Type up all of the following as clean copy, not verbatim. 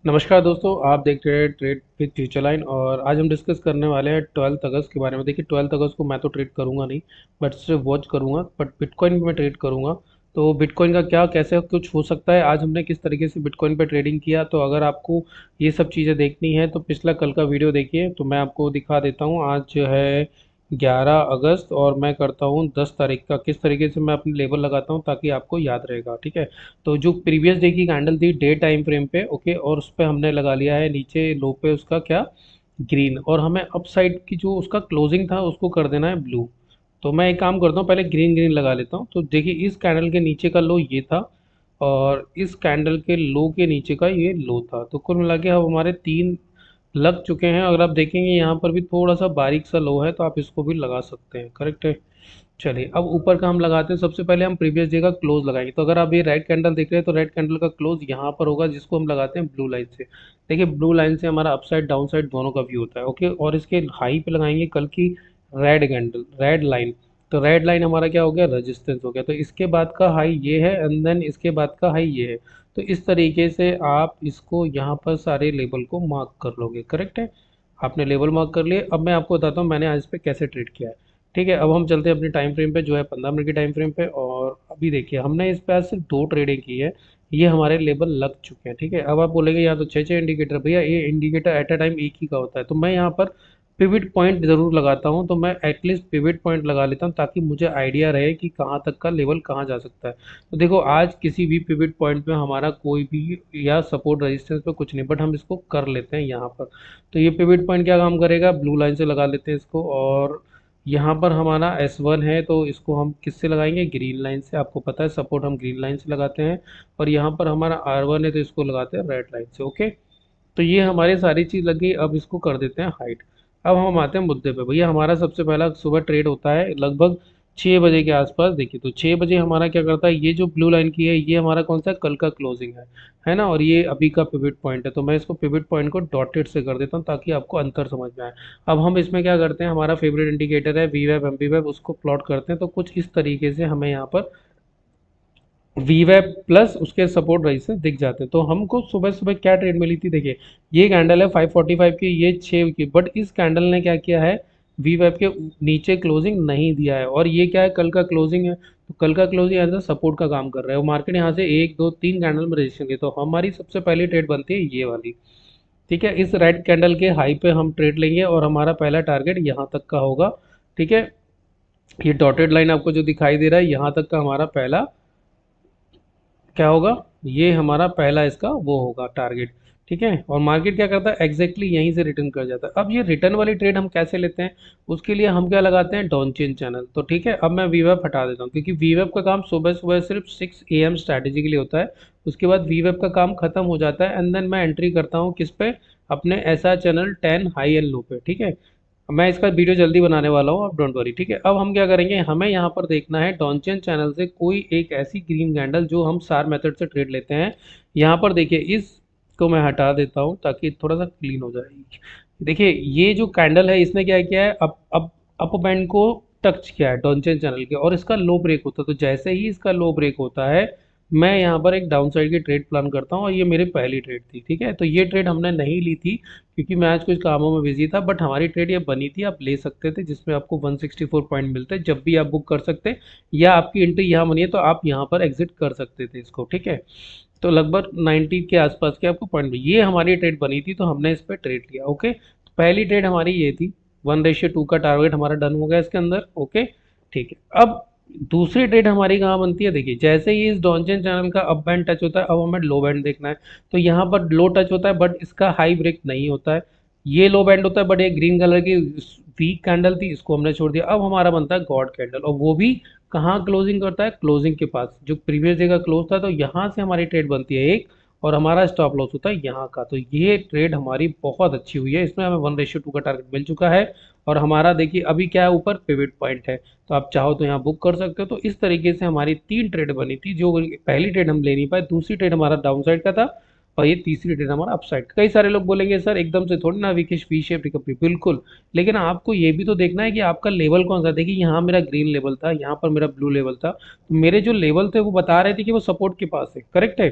नमस्कार दोस्तों, आप देख रहे हैं ट्रेड विद फ्यूचर लाइन। और आज हम डिस्कस करने वाले हैं 12 अगस्त के बारे में। देखिए, 12 अगस्त को मैं तो ट्रेड करूंगा नहीं, बट सिर्फ वॉच करूंगा। बट बिटकॉइन में ट्रेड करूंगा। तो बिटकॉइन का क्या कैसे कुछ हो सकता है, आज हमने किस तरीके से बिटकॉइन पे ट्रेडिंग किया। तो अगर आपको ये सब चीज़ें देखनी है तो पिछला कल का वीडियो देखिए। तो मैं आपको दिखा देता हूँ। आज जो है 11 अगस्त और मैं करता हूँ 10 तारीख का, किस तरीके से मैं अपनी लेबल लगाता हूँ ताकि आपको याद रहेगा। ठीक है। तो जो प्रीवियस डे की कैंडल थी डे टाइम फ्रेम पे, ओके, और उस पर हमने लगा लिया है नीचे लो पे उसका क्या, ग्रीन। और हमें अप साइड की जो उसका क्लोजिंग था उसको कर देना है ब्लू। तो मैं एक काम करता हूँ, पहले ग्रीन ग्रीन लगा लेता हूँ। तो देखिए, इस कैंडल के नीचे का लो ये था और इस कैंडल के लो के नीचे का ये लो था। तो कुल मिला के अब हमारे तीन लग चुके हैं। अगर आप देखेंगे यहाँ पर भी थोड़ा सा बारीक सा लो है, तो आप इसको भी लगा सकते हैं। करेक्ट है। चलिए, अब ऊपर का हम लगाते हैं। सबसे पहले हम प्रीवियस डे का क्लोज लगाएंगे। तो अगर आप ये रेड कैंडल देख रहे हैं तो रेड कैंडल का क्लोज यहाँ पर होगा, जिसको हम लगाते हैं ब्लू लाइन से। देखिए, ब्लू लाइन से हमारा अपसाइड डाउन साइड दोनों का व्यू होता है। ओके, और इसके हाई पे लगाएंगे कल की रेड कैंडल, रेड लाइन। तो रेड लाइन हमारा क्या हो गया, रेजिस्टेंस हो गया। तो इसके बाद का हाई ये है एंड देन इसके बाद का हाई ये है। तो इस तरीके से आप इसको यहाँ पर सारे लेवल को मार्क कर लोगे। करेक्ट है। आपने लेवल मार्क कर लिए। अब मैं आपको बताता हूँ मैंने आज इस पे कैसे ट्रेड किया है। ठीक है, अब हम चलते हैं अपने टाइम फ्रेम पे, जो है 15 मिनट की टाइम फ्रेम पे। और अभी देखिए, हमने इस पे आज सिर्फ दो ट्रेडिंग की है। ये हमारे लेवल लग चुके हैं। ठीक है, अब आप बोलेंगे यहाँ तो छः छः इंडिकेटर, भैया ये इंडिकेटर एट अ टाइम एक ही का होता है। तो मैं यहाँ पर पिविट पॉइंट जरूर लगाता हूँ। तो मैं एटलीस्ट पिविट पॉइंट लगा लेता हूँ ताकि मुझे आइडिया रहे कि कहाँ तक का लेवल कहाँ जा सकता है। तो देखो, आज किसी भी पिविट पॉइंट पे हमारा कोई भी या सपोर्ट रेजिस्टेंस पे कुछ नहीं, बट हम इसको कर लेते हैं यहाँ पर। तो ये पिविट पॉइंट क्या काम करेगा, ब्लू लाइन से लगा लेते हैं इसको। और यहाँ पर हमारा S1 है तो इसको हम किससे लगाएंगे, ग्रीन लाइन से। आपको पता है सपोर्ट हम ग्रीन लाइन से लगाते हैं। और यहाँ पर हमारा R1 है तो इसको लगाते हैं रेड लाइन से। ओके, तो ये हमारी सारी चीज़ लग गई। अब इसको कर देते हैं हाइट। अब हम आते हैं मुद्दे पे। भैया, हमारा सबसे पहला सुबह ट्रेड होता है लगभग 6 बजे के आसपास। देखिए, तो 6 बजे हमारा क्या करता है, ये जो ब्लू लाइन की है ये हमारा कौन सा है, कल का क्लोजिंग है ना। और ये अभी का पिवट पॉइंट है। तो मैं इसको पिवट पॉइंट को डॉटेड से कर देता हूँ ताकि आपको अंतर समझ में आए। अब हम इसमें क्या करते हैं, हमारा फेवरेट इंडिकेटर है वीवेब एमवीवेब, उसको प्लॉट करते हैं। तो कुछ इस तरीके से हमें यहाँ पर वीवेब प्लस उसके सपोर्ट रेजिस्टेंस दिख जाते हैं। तो हमको सुबह सुबह क्या ट्रेड मिली थी, देखिए ये कैंडल है 545 की, ये 6 की। बट इस कैंडल ने क्या किया है, वीवेब के नीचे क्लोजिंग नहीं दिया है। और ये क्या है, कल का क्लोजिंग है। तो कल का क्लोजिंग एज अ सपोर्ट का काम कर रहा है। और मार्केट यहाँ से एक दो तीन कैंडल में रजिस्ट्रेशन की, तो हमारी सबसे पहली ट्रेड बनती है ये वाली। ठीक है, इस रेड कैंडल के हाई पे हम ट्रेड लेंगे और हमारा पहला टारगेट यहाँ तक का होगा। ठीक है, ये डॉटेड लाइन आपको जो दिखाई दे रहा है, यहाँ तक का हमारा पहला क्या होगा, ये हमारा पहला इसका वो होगा टारगेट। ठीक है, और मार्केट क्या करता है, एग्जैक्टली यहीं से रिटर्न कर जाता है। अब ये रिटर्न वाली ट्रेड हम कैसे लेते हैं, उसके लिए हम क्या लगाते हैं, डाउन चेन चैनल। तो ठीक है, अब मैं वीवेब हटा देता हूँ क्योंकि वीवेब का काम सुबह सुबह सिर्फ 6 AM स्ट्रैटेजी के लिए होता है। उसके बाद वीवेब का काम खत्म हो जाता है एंड देन मैं एंट्री करता हूँ किस पे, अपने ऐसा चैनल 10 हाई एंड लो पे। ठीक है, मैं इसका वीडियो जल्दी बनाने वाला हूँ, आप डोंट वरी। ठीक है, अब हम क्या करेंगे, हमें यहाँ पर देखना है डॉनचेन चैनल से कोई एक ऐसी ग्रीन कैंडल जो हम सार मेथड से ट्रेड लेते हैं। यहाँ पर देखिए, इसको मैं हटा देता हूँ ताकि थोड़ा सा क्लीन हो जाए। देखिए, ये जो कैंडल है इसने क्या किया है, अप बैंड को टच किया है डॉनचेन चैनल के, और इसका लो ब्रेक होता है। तो जैसे ही इसका लो ब्रेक होता है, मैं यहाँ पर एक डाउन साइड की ट्रेड प्लान करता हूँ। और ये मेरी पहली ट्रेड थी। ठीक है, तो ये ट्रेड हमने नहीं ली थी क्योंकि मैं आज कुछ कामों में बिजी था। बट हमारी ट्रेड ये बनी थी, आप ले सकते थे, जिसमें आपको 164 पॉइंट मिलते, जब भी आप बुक कर सकते। या आपकी एंट्री यहाँ बनी है तो आप यहाँ पर एग्जिट कर सकते थे इसको। ठीक है, तो लगभग 90 के आसपास के आपको पॉइंट, ये हमारी ट्रेड बनी थी तो हमने इस पर ट्रेड लिया। ओके, तो पहली ट्रेड हमारी ये थी। 1:2 का टारगेट हमारा डन हो गया इसके अंदर। ओके, ठीक है। अब दूसरी ट्रेड हमारी कहाँ बनती है, देखिए जैसे ही इस डॉनचेन चैनल का अप बैंड टच होता है, अब हमें लो बैंड देखना है। तो यहाँ पर लो टच होता है बट इसका हाई ब्रेक नहीं होता है। ये लो बैंड होता है बट ये ग्रीन कलर की वीक कैंडल थी, इसको हमने छोड़ दिया। अब हमारा बनता है गॉड कैंडल, और वो भी कहाँ क्लोजिंग करता है, क्लोजिंग के पास जो प्रीवियस डे का क्लोज था। तो यहाँ से हमारी ट्रेड बनती है एक, और हमारा स्टॉप लॉस होता है यहाँ का। तो ये ट्रेड हमारी बहुत अच्छी हुई है, इसमें हमें 1:2 का टारगेट मिल चुका है। और हमारा देखिए अभी क्या है, ऊपर पिवट पॉइंट है। तो आप चाहो तो यहाँ बुक कर सकते हो। तो इस तरीके से हमारी तीन ट्रेड बनी थी। जो पहली ट्रेड हम ले नहीं पाए, दूसरी ट्रेड हमारा डाउन साइड का था, और ये तीसरी ट्रेड हमारा अप साइड। कई सारे लोग बोलेंगे सर एकदम से थोड़ी ना विकेश वी शेप रिकवरी, बिल्कुल। लेकिन आपको ये भी तो देखना है कि आपका लेवल कौन सा है। देखिए, यहाँ मेरा ग्रीन लेवल था, यहाँ पर मेरा ब्लू लेवल था। तो मेरे जो लेवल थे वो बता रहे थे कि वो सपोर्ट के पास है। करेक्ट है।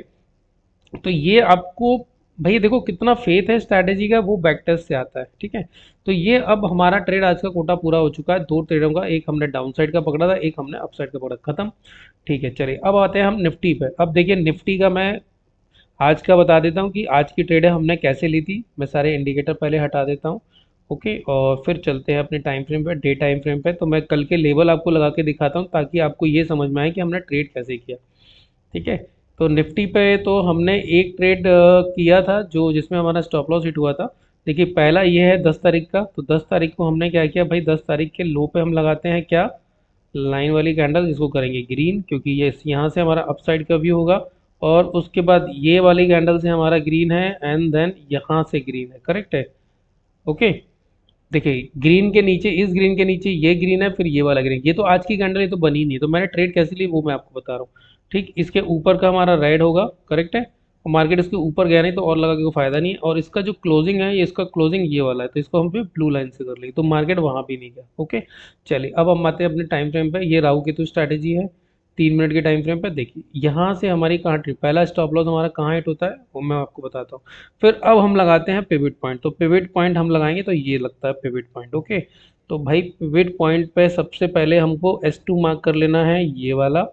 तो ये आपको भाई देखो कितना फेथ है स्ट्रैटेजी का, वो बैकटेस्ट से आता है, ठीक है। तो ये अब हमारा ट्रेड आज का कोटा पूरा हो चुका है, दो ट्रेडों का, एक हमने डाउन साइड का पकड़ा था, एक हमने अप साइड का पकड़ा, खत्म। ठीक है, चलिए अब आते हैं हम निफ्टी पे। अब देखिए निफ्टी का मैं आज का बता देता हूँ कि आज की ट्रेडें हमने कैसे ली थी। मैं सारे इंडिकेटर पहले हटा देता हूँ। ओके, और फिर चलते हैं अपने टाइम फ्रेम पे, डे टाइम फ्रेम पे। तो मैं कल के लेवल आपको लगा के दिखाता हूँ ताकि आपको ये समझ में आए कि हमने ट्रेड कैसे किया। ठीक है, तो निफ्टी पे तो हमने एक ट्रेड किया था जो जिसमें हमारा स्टॉप लॉस हिट हुआ था। देखिए पहला ये है 10 तारीख का। तो 10 तारीख को हमने क्या किया भाई, 10 तारीख के लो पे हम लगाते हैं क्या, लाइन वाली कैंडल, इसको करेंगे ग्रीन, क्योंकि ये यहाँ से हमारा अपसाइड का व्यू होगा। और उसके बाद ये वाली कैंडल से हमारा ग्रीन है, एंड देन यहाँ से ग्रीन है, करेक्ट है। ओके, देखिए ग्रीन के नीचे, इस ग्रीन के नीचे ये ग्रीन है, फिर ये वाला ग्रीन, ये तो आज की कैंडल, ये तो बनी नहीं, तो मैंने ट्रेड कैसे ली वो मैं आपको बता रहा हूँ। ठीक, इसके ऊपर का हमारा रेड होगा, करेक्ट है। और मार्केट इसके ऊपर गया नहीं तो और लगा के कोई फायदा नहीं है। और इसका जो क्लोजिंग है, ये इसका क्लोजिंग ये वाला है, तो इसको हम भी ब्लू लाइन से कर लेंगे, तो मार्केट वहां भी नहीं गया। ओके, चलिए अब हम आते हैं अपने टाइम फ्रेम पे। ये राहु केतु स्ट्रैटेजी है 3 मिनट के टाइम फ्रेम पे। देखिए यहाँ से हमारी कहाँ ट्रिप, पहला स्टॉप लॉस हमारा कहाँ हिट होता है वो मैं आपको बताता हूँ। फिर अब हम लगाते हैं पिवट पॉइंट। तो पिवट पॉइंट हम लगाएंगे तो ये लगता है पिवट पॉइंट। ओके, तो भाई पिवट पॉइंट पे सबसे पहले हमको S2 मार्क कर लेना है, ये वाला।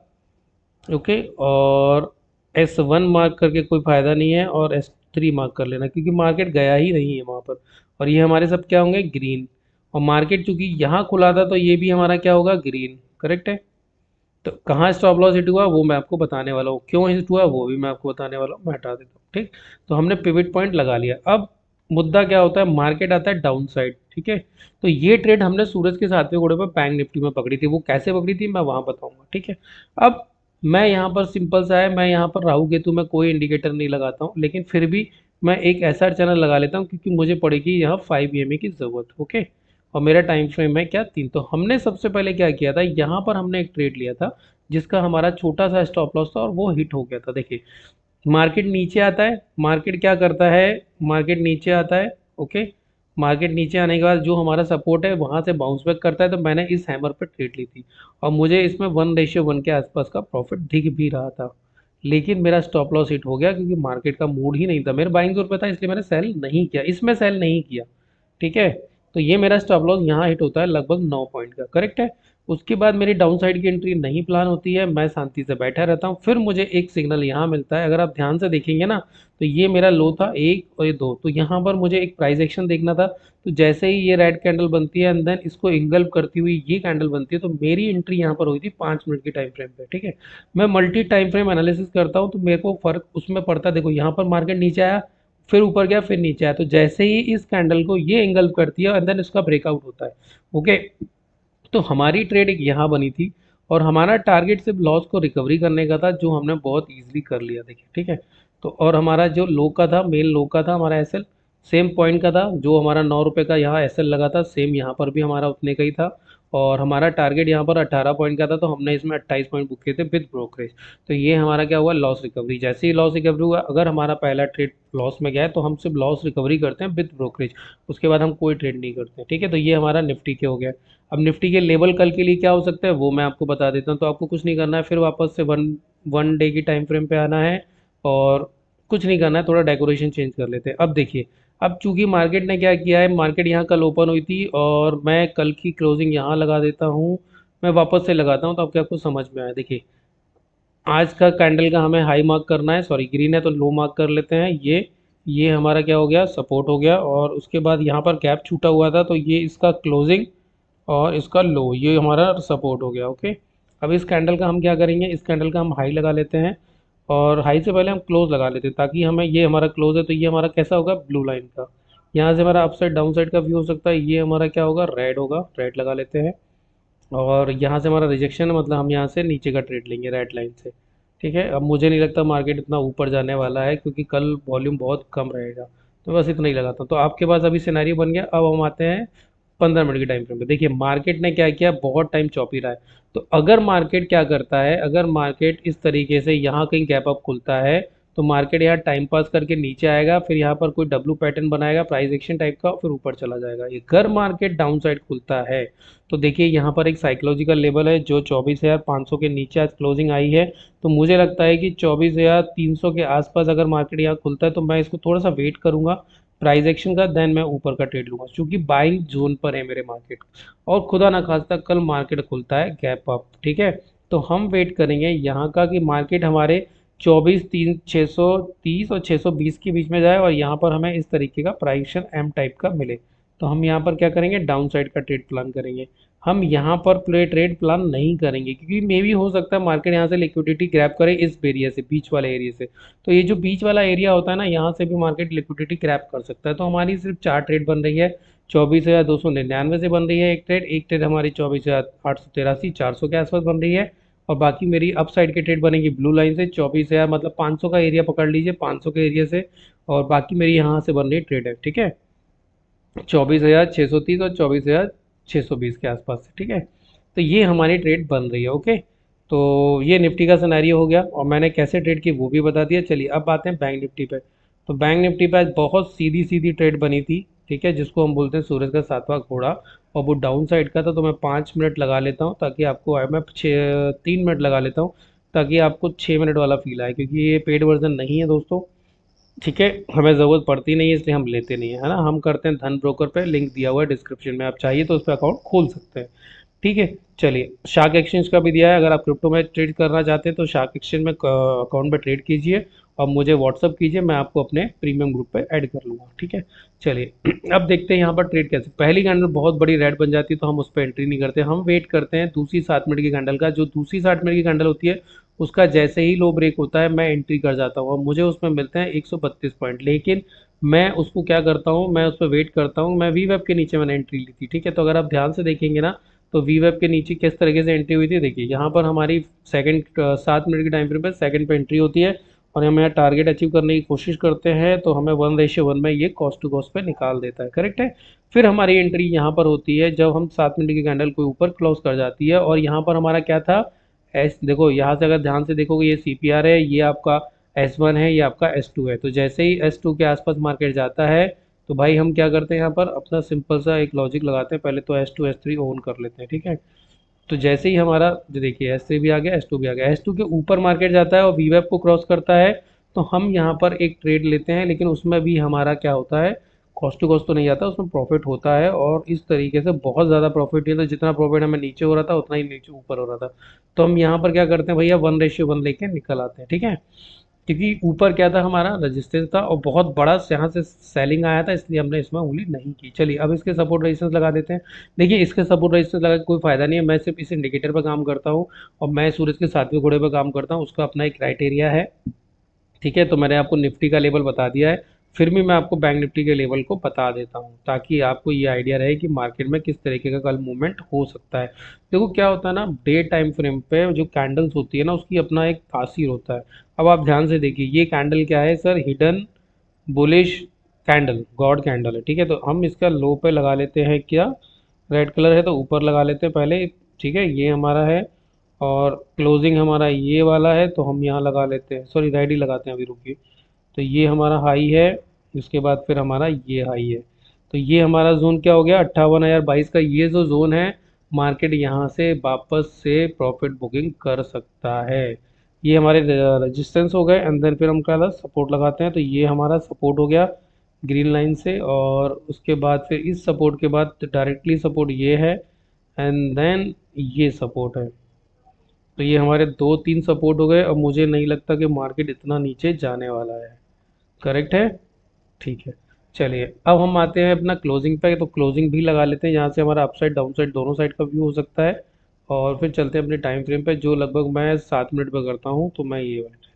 ओके, और S1 मार्क करके कोई फ़ायदा नहीं है, और S3 मार्क कर लेना, क्योंकि मार्केट गया ही नहीं है वहाँ पर। और ये हमारे सब क्या होंगे, ग्रीन। और मार्केट चूंकि यहाँ खुला था तो ये भी हमारा क्या होगा, ग्रीन, करेक्ट है। तो कहाँ स्टॉप लॉस हिट हुआ वो मैं आपको बताने वाला हूँ, क्यों हिट हुआ वो भी मैं आपको बताने वाला हूँ। मैं हटा देता हूँ, ठीक। तो हमने पिवट पॉइंट लगा लिया। अब मुद्दा क्या होता है, मार्केट आता है डाउन साइड, ठीक है। तो ये ट्रेड हमने सूरज के 7वें घोड़े पर बैंक निफ्टी में पकड़ी थी, वो कैसे पकड़ी थी मैं वहां बताऊंगा, ठीक है। अब मैं यहाँ पर सिंपल सा है, मैं यहाँ पर राहु केतु में कोई इंडिकेटर नहीं लगाता हूँ, लेकिन फिर भी मैं एक ऐसा चैनल लगा लेता हूँ क्योंकि मुझे पड़ेगी यहाँ 5 EMA की ज़रूरत। ओके, और मेरा टाइम फ्रेम है क्या, 3। तो हमने सबसे पहले क्या किया था, यहाँ पर हमने एक ट्रेड लिया था जिसका हमारा छोटा सा स्टॉप लॉस था और वो हिट हो गया था। देखिए मार्केट नीचे आता है, मार्केट क्या करता है, मार्केट नीचे आता है। ओके, मार्केट नीचे आने के बाद जो हमारा सपोर्ट है वहां से बाउंस बैक करता है, तो मैंने इस हैमर पर ट्रेड ली थी। और मुझे इसमें 1:1 के आसपास का प्रॉफिट दिख भी रहा था, लेकिन मेरा स्टॉप लॉस हिट हो गया क्योंकि मार्केट का मूड ही नहीं था, मेरे बाइंग जोर पे था, इसलिए मैंने सेल नहीं किया, इसमें सेल नहीं किया। ठीक है, तो ये मेरा स्टॉप लॉस यहाँ हिट होता है लगभग 9 पॉइंट का, करेक्ट है। उसके बाद मेरी डाउन साइड की एंट्री नहीं प्लान होती है, मैं शांति से बैठा रहता हूँ। फिर मुझे एक सिग्नल यहाँ मिलता है, अगर आप ध्यान से देखेंगे ना, तो ये मेरा लो था 1 और ये 2, तो यहाँ पर मुझे एक प्राइस एक्शन देखना था। तो जैसे ही ये रेड कैंडल बनती है एंड देन इसको इंगल्फ करती हुई ये कैंडल बनती है, तो मेरी एंट्री यहाँ पर हुई थी 5 मिनट की टाइम फ्रेम पे, ठीक है। मैं मल्टी टाइम फ्रेम एनालिसिस करता हूँ तो मेरे को फर्क उसमें पड़ता है। देखो यहाँ पर मार्केट नीचे आया, फिर ऊपर गया, फिर नीचे आया, तो जैसे ही इस कैंडल को ये एंगल्फ करती है एंड देन इसका ब्रेकआउट होता है। ओके, तो हमारी ट्रेड एक यहाँ बनी थी, और हमारा टारगेट सिर्फ लॉस को रिकवरी करने का था, जो हमने बहुत इजीली कर लिया, देखिए, ठीक है। तो और हमारा जो लो का था, मेन लो का था हमारा एसएल, सेम पॉइंट का था, जो हमारा 9 रुपये का यहाँ एसएल लगा था, सेम यहाँ पर भी हमारा उतने का ही था। और हमारा टारगेट यहाँ पर 18 पॉइंट का था, तो हमने इसमें 28 पॉइंट बुक किए थे विद ब्रोकरेज। तो ये हमारा क्या हुआ, लॉस रिकवरी। जैसे ही लॉस रिकवरी हुआ, अगर हमारा पहला ट्रेड लॉस में गया है तो हम सिर्फ लॉस रिकवरी करते हैं विद ब्रोकरेज, उसके बाद हम कोई ट्रेड नहीं करते हैं, ठीक है। तो ये हमारा निफ्टी के हो गया। अब निफ्टी के लेवल कल के लिए क्या हो सकता है वो मैं आपको बता देता हूँ। तो आपको कुछ नहीं करना है, फिर वापस से वन वन डे की टाइम फ्रेम पे आना है, और कुछ नहीं करना है, थोड़ा डेकोरेशन चेंज कर लेते हैं। अब देखिए, अब चूंकि मार्केट ने क्या किया है, मार्केट यहाँ कल ओपन हुई थी और मैं कल की क्लोजिंग यहाँ लगा देता हूँ, मैं वापस से लगाता हूँ, तो आपको आपको समझ में आया। देखिए आज का कैंडल का हमें हाई मार्क करना है, सॉरी ग्रीन है तो लो मार्क कर लेते हैं। ये हमारा क्या हो गया, सपोर्ट हो गया। और उसके बाद यहाँ पर गैप छूटा हुआ था, तो ये इसका क्लोजिंग और इसका लो, ये हमारा सपोर्ट हो गया। ओके, अब इस कैंडल का हम क्या करेंगे, इस कैंडल का हम हाई लगा लेते हैं, और हाई से पहले हम क्लोज लगा लेते हैं, ताकि हमें, ये हमारा क्लोज है तो ये हमारा कैसा होगा, ब्लू लाइन का। यहाँ से हमारा अपसाइड डाउन साइड का व्यू हो सकता है, ये हमारा क्या होगा, रेड होगा, रेड लगा लेते हैं। और यहाँ से हमारा रिजेक्शन है, मतलब हम यहाँ से नीचे का ट्रेड लेंगे रेड लाइन से। ठीक है, अब मुझे नहीं लगता मार्केट इतना ऊपर जाने वाला है, क्योंकि कल वॉल्यूम बहुत कम रहेगा, तो बस इतना ही लगाता हूँ। तो आपके पास अभी सिनेरियो बन गया। अब हम आते हैं 15 मिनट के टाइम फ्रेम पे। देखिए मार्केट ने क्या किया, बहुत टाइम चौपी रहा है। तो अगर मार्केट क्या करता है, अगर मार्केट इस तरीके से यहाँ कहीं गैप अप खुलता है, तो मार्केट यहाँ टाइम पास करके नीचे आएगा, फिर यहाँ पर कोई डब्लू पैटर्न बनाएगा प्राइस एक्शन टाइप का, फिर ऊपर चला जाएगा। ये अगर मार्केट डाउन साइड खुलता है तो देखिए यहाँ पर एक साइकोलॉजिकल लेवल है जो 24,500 के नीचे आज क्लोजिंग आई है। तो मुझे लगता है कि 24,300 के आसपास अगर मार्केट यहाँ खुलता है तो मैं इसको थोड़ा सा वेट करूंगा प्राइस एक्शन का, देन मैं ऊपर का ट्रेड लूंगा, क्योंकि बाइंग जोन पर है मेरे मार्केट। और खुदा ना खास्ता कल मार्केट खुलता है गैप अप, ठीक है। तो हम वेट करेंगे यहाँ का कि मार्केट हमारे 24,630 और 620 के बीच में जाए और यहाँ पर हमें इस तरीके का प्राइस एक्शन एम टाइप का मिले। तो हम यहाँ पर क्या करेंगे, डाउन साइड का ट्रेड प्लान करेंगे। हम यहाँ पर प्ले ट्रेड प्लान नहीं करेंगे क्योंकि मे भी हो सकता है मार्केट यहाँ से लिक्विडिटी ग्रैब करे इस एरिया से, बीच वाले एरिया से। तो ये जो बीच वाला एरिया होता है ना, यहाँ से भी मार्केट लिक्विडिटी ग्रैब कर सकता है। तो हमारी सिर्फ 4 ट्रेड बन रही है। 24,299 से बन रही है एक ट्रेड हमारी 24,883 400 के आसपास बन रही है। और बाकी मेरी अप साइड की ट्रेड बनेगी ब्लू लाइन से 24,000, मतलब 500 का एरिया पकड़ लीजिए, 500 के एरिया से। और बाकी मेरी यहाँ से बन रही ट्रेड है, ठीक है, 24,630 और 24,620 के आसपास से, ठीक है। तो ये हमारी ट्रेड बन रही है, ओके। तो ये निफ्टी का सिनेरियो हो गया और मैंने कैसे ट्रेड की वो भी बता दिया। चलिए अब आते हैं बैंक निफ्टी पे। तो बैंक निफ्टी पे आज बहुत सीधी सीधी ट्रेड बनी थी, ठीक है, जिसको हम बोलते हैं सूरज का सातवां घोड़ा। और वो डाउन साइड का था, तो मैं 5 मिनट लगा लेता हूँ ताकि आपको, मैं 3 मिनट लगा लेता हूँ ताकि आपको 6 मिनट वाला फील आए, क्योंकि ये पेड वर्जन नहीं है दोस्तों, ठीक है। हमें ज़रूरत पड़ती नहीं है इसलिए हम लेते नहीं है, है ना। हम करते हैं धन ब्रोकर पे, लिंक दिया हुआ है डिस्क्रिप्शन में, आप चाहिए तो उस पर अकाउंट खोल सकते हैं, ठीक है। चलिए शार्क एक्सचेंज का भी दिया है, अगर आप क्रिप्टो में ट्रेड करना चाहते हैं तो शार्क एक्सचेंज में अकाउंट में ट्रेड कीजिए और मुझे व्हाट्सअप कीजिए, मैं आपको अपने प्रीमियम ग्रुप पे ऐड कर लूँगा, ठीक है। चलिए अब देखते हैं यहाँ पर ट्रेड कैसे। पहली कैंडल बहुत बड़ी रेड बन जाती है तो हम उस पर एंट्री नहीं करते, हम वेट करते हैं दूसरी 7 मिनट की कैंडल का। जो दूसरी 7 मिनट की कैंडल होती है उसका जैसे ही लो ब्रेक होता है मैं एंट्री कर जाता हूँ और मुझे उसमें मिलते हैं 132 पॉइंट। लेकिन मैं उसको क्या करता हूँ, मैं उस पर वेट करता हूँ। मैं वी वेब के नीचे मैंने एंट्री ली थी, ठीक है। तो अगर आप ध्यान से देखेंगे ना, तो वी वेब के नीचे किस तरीके से एंट्री हुई थी, देखिए यहाँ पर हमारी सेकंड 7 मिनट की टाइम फ्रेम पर सेकंड पे एंट्री होती है और हम यहाँ टारगेट अचीव करने की कोशिश करते हैं, तो हमें 1:1 में ये कॉस्ट टू कॉस्ट पे निकाल देता है, करेक्ट है। फिर हमारी एंट्री यहाँ पर होती है जब हम 7 मिनट की कैंडल को ऊपर क्लोज कर जाती है और यहाँ पर हमारा क्या था, एस, देखो यहाँ से अगर ध्यान से देखोगे ये CPR है, ये आपका S1 है, ये आपका S2 है। तो जैसे ही S2 के आसपास मार्केट जाता है तो भाई हम क्या करते हैं, यहाँ पर अपना सिंपल सा एक लॉजिक लगाते हैं, पहले तो S2 S3 ओन कर लेते हैं, ठीक है। तो जैसे ही हमारा, जो देखिए S3 भी आ गया, S2 भी आ गया, S2 के ऊपर मार्केट जाता है और वीवेब को क्रॉस करता है, तो हम यहाँ पर एक ट्रेड लेते हैं। लेकिन उसमें भी हमारा क्या होता है, कॉस्ट टू कॉस्ट तो नहीं आता, उसमें प्रॉफिट होता है और इस तरीके से बहुत ज़्यादा प्रॉफिट है। तो जितना प्रॉफिट हमें नीचे हो रहा था उतना ही नीचे ऊपर हो रहा था। तो हम यहाँ पर क्या करते हैं भैया, 1:1 लेके निकल आते हैं, ठीक है। क्योंकि ऊपर क्या था, हमारा रजिस्टेंस था और बहुत बड़ा यहाँ से सेलिंग आया था, इसलिए हमने इसमें उंगली नहीं की। चलिए अब इसके सपोर्ट रेजिस्टेंस लगा देते हैं। देखिए इसके सपोर्ट रेजिस्टेंस लगा के कोई फायदा नहीं है, मैं सिर्फ इस इंडिकेटर पर काम करता हूँ और मैं सूरज के सातवें घोड़े पर काम करता हूँ, उसका अपना एक क्राइटेरिया है, ठीक है। तो मैंने आपको निफ्टी का लेवल बता दिया है, फिर भी मैं आपको बैंक निफ्टी के लेवल को बता देता हूँ ताकि आपको ये आइडिया रहे कि मार्केट में किस तरीके का कल मूवमेंट हो सकता है। देखो क्या होता है ना, डे टाइम फ्रेम पे जो कैंडल्स होती है ना, उसकी अपना एक तासीर होता है। अब आप ध्यान से देखिए, ये कैंडल क्या है sir, hidden bullish candle, God candle है, ठीक है। तो हम इसका लो पे लगा लेते हैं, क्या रेड कलर है तो ऊपर लगा लेते हैं पहले, ठीक है, ये हमारा है। और क्लोजिंग हमारा ये वाला है तो हम यहाँ लगा लेते हैं, सॉरी रेड ही लगाते हैं, अभी रुकिए। तो ये हमारा हाई है, उसके बाद फिर हमारा ये हाई है। तो ये हमारा जोन क्या हो गया, 58,022 का ये जो जोन है, मार्केट यहाँ से वापस से प्रॉफिट बुकिंग कर सकता है। ये हमारे रेजिस्टेंस हो गए, अंदर फिर हम क्या सपोर्ट लगाते हैं। तो ये हमारा सपोर्ट हो गया ग्रीन लाइन से, और उसके बाद फिर इस सपोर्ट के बाद डायरेक्टली सपोर्ट ये है, एंड देन ये सपोर्ट है। तो ये हमारे 2-3 सपोर्ट हो गए और मुझे नहीं लगता कि मार्केट इतना नीचे जाने वाला है, करेक्ट है, ठीक है। चलिए अब हम आते हैं अपना क्लोजिंग पे, तो क्लोजिंग भी लगा लेते हैं, यहाँ से हमारा अपसाइड डाउन साइड दोनों साइड का व्यू हो सकता है। और फिर चलते हैं अपने टाइम फ्रेम पे, जो लगभग मैं 7 मिनट पे करता हूँ, तो मैं ये वाला,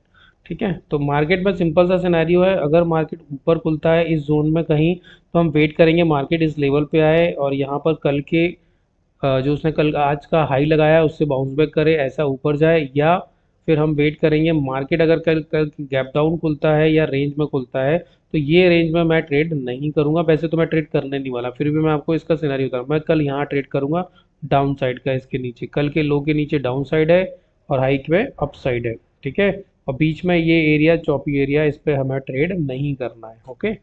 ठीक है। तो मार्केट में सिंपल सा सिनेरियो है, अगर मार्केट ऊपर खुलता है इस जोन में कहीं, तो हम वेट करेंगे मार्केट इस लेवल पे आए और यहाँ पर कल के जो उसने कल आज का हाई लगाया है उससे बाउंस बैक करे, ऐसा ऊपर जाए, या फिर हम वेट करेंगे मार्केट अगर कल कल गैप डाउन खुलता है या रेंज में खुलता है, तो ये रेंज में मैं ट्रेड नहीं करूंगा। वैसे तो मैं ट्रेड करने नहीं वाला, फिर भी मैं आपको इसका सिनेरियो बता रहा हूं। मैं कल यहाँ ट्रेड करूंगा डाउन साइड का, इसके नीचे, कल के लो के नीचे डाउन साइड है और हाई पे अप साइड है, ठीक है। और बीच में ये एरिया चौपी एरिया, इस पे हमें ट्रेड नहीं करना है। ओके,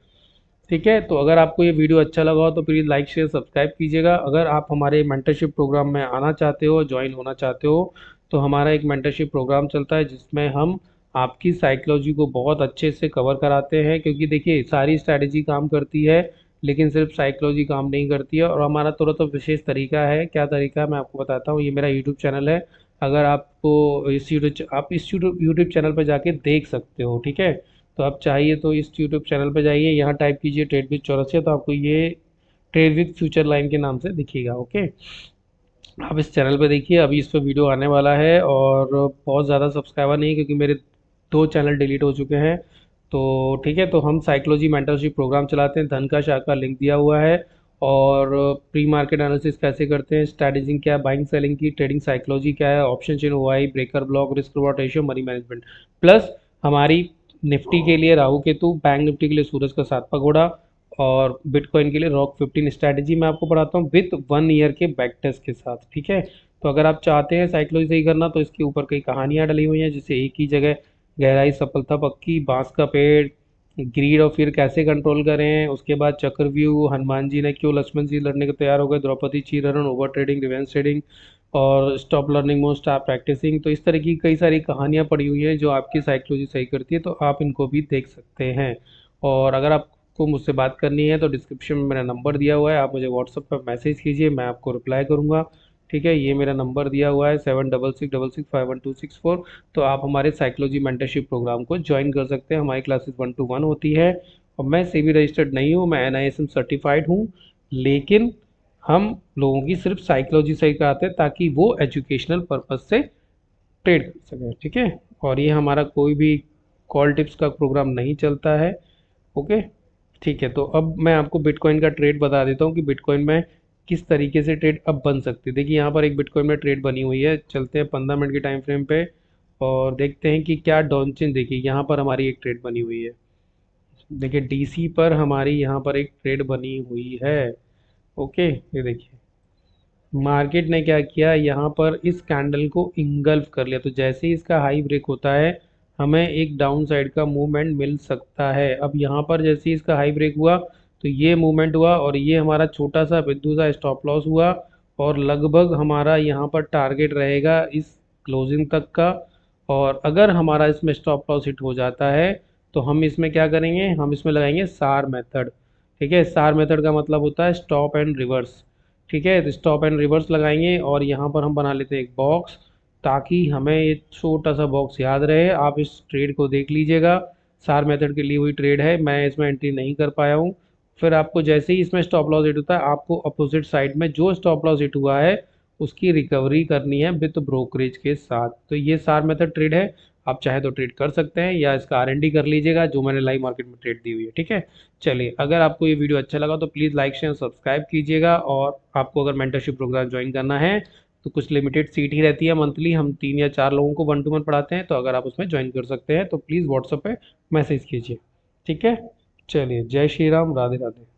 ठीक है। तो अगर आपको ये वीडियो अच्छा लगा हो तो प्लीज़ लाइक शेयर सब्सक्राइब कीजिएगा। अगर आप हमारे मेंटरशिप प्रोग्राम में आना चाहते हो, ज्वाइन होना चाहते हो, तो हमारा एक मेंटरशिप प्रोग्राम चलता है जिसमें हम आपकी साइकोलॉजी को बहुत अच्छे से कवर कराते हैं। क्योंकि देखिए सारी स्ट्रैटेजी काम करती है लेकिन सिर्फ साइकोलॉजी काम नहीं करती है। और हमारा थोड़ा तो विशेष तरीका है। क्या तरीका है मैं आपको बताता हूँ। ये मेरा यूट्यूब चैनल है। अगर आपको इस यूट्यूब चैनल पर जाके देख सकते हो, ठीक है। तो आप चाहिए तो इस यूट्यूब चैनल पर जाइए, यहाँ टाइप कीजिए ट्रेड विद चौरसिया, तो आपको ये ट्रेड विद फ्यूचर लाइन के नाम से दिखेगा। ओके, आप इस चैनल पे देखिए, अभी इस पर वीडियो आने वाला है और बहुत ज़्यादा सब्सक्राइबर नहीं है क्योंकि मेरे 2 चैनल डिलीट हो चुके हैं। तो ठीक है, तो हम साइकोलॉजी मेंटरशिप प्रोग्राम चलाते हैं, धन का शाखा का लिंक दिया हुआ है। और प्री मार्केट एनालिसिस कैसे करते हैं, स्ट्रैटेजिंग क्या है, बाइंग सेलिंग की, ट्रेडिंग साइकोलॉजी क्या है, option chain OI, breaker block, risk reward ratio, money management, plus हमारी निफ्टी के लिए राहु केतु, बैंक निफ्टी के लिए सूरज का 7वां घोड़ा, और बिटकॉइन के लिए रॉक 15 स्ट्रैटेजी मैं आपको पढ़ाता हूँ विथ 1 ईयर के बैक टेस्ट के साथ। ठीक है, तो अगर आप चाहते हैं साइकोलॉजी सही करना तो इसके ऊपर कई कहानियाँ डली हुई हैं, जैसे एक ही जगह गहराई सफलता पक्की, बांस का पेड़, ग्रीड और फिर कैसे कंट्रोल करें, उसके बाद चक्रव्यूह, हनुमान जी ने क्यों लक्ष्मण जी लड़ने को तैयार हो गए, द्रौपदी चीरहरण, ओवर ट्रेडिंग, रिवेंज ट्रेडिंग, और stop learning more start practising. तो इस तरह की कई सारी कहानियाँ पड़ी हुई हैं जो आपकी साइकोलॉजी सही करती है, तो आप इनको भी देख सकते हैं। और अगर आपको मुझसे बात करनी है तो डिस्क्रिप्शन में मेरा नंबर दिया हुआ है, आप मुझे व्हाट्सएप पर मैसेज कीजिए, मैं आपको रिप्लाई करूँगा। ठीक है, ये मेरा नंबर दिया हुआ है 7666651264। तो आप हमारे साइकोलॉजी मेंटरशिप प्रोग्राम को ज्वाइन कर सकते हैं। हमारी क्लासेस 1 to 1 होती है। और मैं सेबी रजिस्टर्ड नहीं हूँ, मैं एनआईएसएम सर्टिफाइड हूँ, लेकिन हम लोगों की सिर्फ साइकोलॉजी सही कराते हैं ताकि वो एजुकेशनल पर्पज से ट्रेड कर सकें। ठीक है, और ये हमारा कोई भी कॉल टिप्स का प्रोग्राम नहीं चलता है। ओके, ठीक है। तो अब मैं आपको बिटकॉइन का ट्रेड बता देता हूँ कि बिटकॉइन में किस तरीके से ट्रेड अब बन सकती है। देखिए यहाँ पर एक बिटकॉइन में ट्रेड बनी हुई है, चलते हैं 15 मिनट के टाइम फ्रेम पे और देखते हैं कि क्या डॉनचिन। देखिए यहाँ पर हमारी एक ट्रेड बनी हुई है, देखिए डीसी पर हमारी यहाँ पर एक ट्रेड बनी हुई है। ओके, ये देखिए मार्केट ने क्या किया, यहाँ पर इस कैंडल को इंगल्फ कर लिया। तो जैसे ही इसका हाई ब्रेक होता है हमें एक डाउन साइड का मूवमेंट मिल सकता है। अब यहाँ पर जैसे ही इसका हाई ब्रेक हुआ तो ये मूवमेंट हुआ और ये हमारा छोटा सा बिंदु सा स्टॉप लॉस हुआ, और लगभग हमारा यहाँ पर टारगेट रहेगा इस क्लोजिंग तक का। और अगर हमारा इसमें स्टॉप लॉस हिट हो जाता है तो हम इसमें क्या करेंगे, हम इसमें लगाएंगे सार मेथड। ठीक है, सार मेथड का मतलब होता है स्टॉप एंड रिवर्स। ठीक है, तो स्टॉप एंड रिवर्स लगाएंगे और यहाँ पर हम बना लेते हैं एक बॉक्स, ताकि हमें ये छोटा सा बॉक्स याद रहे। आप इस ट्रेड को देख लीजिएगा, सार मेथड के लिए हुई ट्रेड है, मैं इसमें एंट्री नहीं कर पाया हूँ। फिर आपको जैसे ही इसमें स्टॉप लॉस हिट होता है आपको अपोजिट साइड में जो स्टॉप लॉस हिट हुआ है उसकी रिकवरी करनी है विद ब्रोकरेज के साथ। तो ये सार मेथड ट्रेड है, आप चाहे तो ट्रेड कर सकते हैं या इसका आरएनडी कर लीजिएगा जो मैंने लाइव मार्केट में ट्रेड दी हुई है। ठीक है, चलिए अगर आपको ये वीडियो अच्छा लगा तो प्लीज़ लाइक शेयर सब्सक्राइब कीजिएगा। और आपको अगर मेंटरशिप प्रोग्राम ज्वाइन करना है तो कुछ लिमिटेड सीट ही रहती है मंथली, हम 3 या 4 लोगों को 1 to 1 पढ़ाते हैं। तो अगर आप उसमें ज्वाइन कर सकते हैं तो प्लीज़ व्हाट्सएप पे मैसेज कीजिए। ठीक है, चलिए जय श्री राम, राधे राधे।